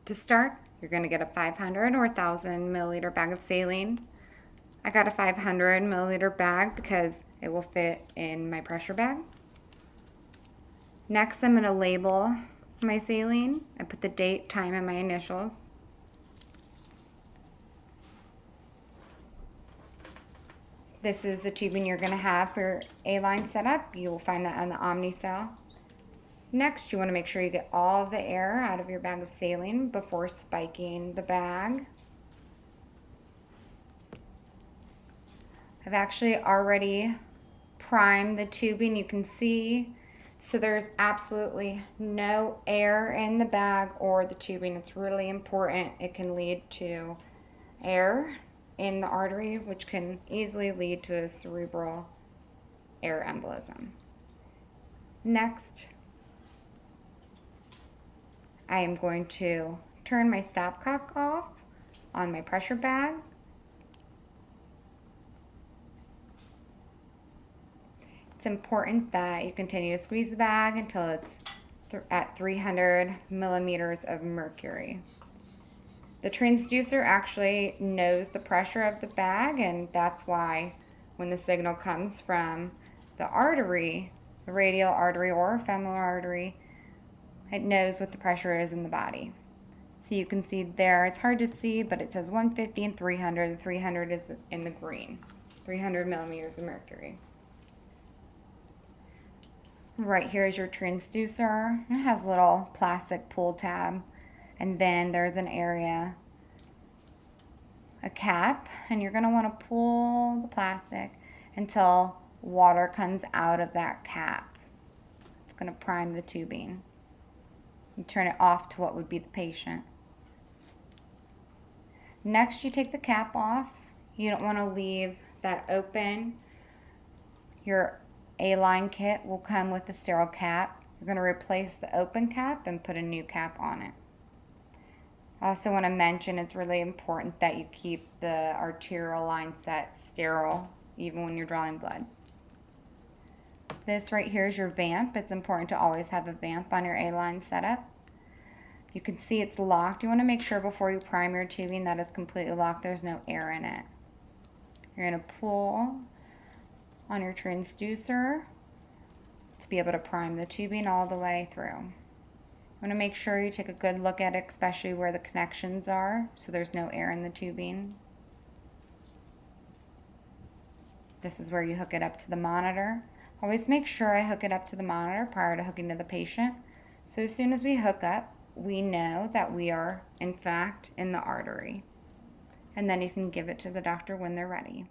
To start, you're going to get a 500 or 1,000 milliliter bag of saline. I got a 500 milliliter bag because it will fit in my pressure bag. Next, I'm going to label my saline. I put the date, time, and my initials. This is the tubing you're going to have for your A-line setup. You will find that on the Omnicell. Next, you want to make sure you get all of the air out of your bag of saline before spiking the bag. I've actually already primed the tubing, you can see. So there's absolutely no air in the bag or the tubing. It's really important. It can lead to air in the artery, which can easily lead to a cerebral air embolism. Next, I am going to turn my stopcock off on my pressure bag. It's important that you continue to squeeze the bag until it's at 300 millimeters of mercury. The transducer actually knows the pressure of the bag, and that's why when the signal comes from the artery, the radial artery or femoral artery, it knows what the pressure is in the body. So you can see there, it's hard to see, but it says 150 and 300. The 300 is in the green, 300 millimeters of mercury. Right here is your transducer. It has a little plastic pull tab, and then there's an area, a cap, and you're going to want to pull the plastic until water comes out of that cap. It's going to prime the tubing. You turn it off to what would be the patient. Next, you take the cap off. You don't want to leave that open. Your A-line kit will come with a sterile cap. You're going to replace the open cap and put a new cap on it. I also want to mention it's really important that you keep the arterial line set sterile even when you're drawing blood. This right here is your vamp. It's important to always have a vamp on your A-line setup. You can see it's locked. You want to make sure before you prime your tubing that it's completely locked. There's no air in it. You're going to pull on your transducer to be able to prime the tubing all the way through. You want to make sure you take a good look at it, especially where the connections are, so there's no air in the tubing. This is where you hook it up to the monitor. Always make sure I hook it up to the monitor prior to hooking to the patient. So as soon as we hook up, we know that we are, in fact, in the artery. And then you can give it to the doctor when they're ready.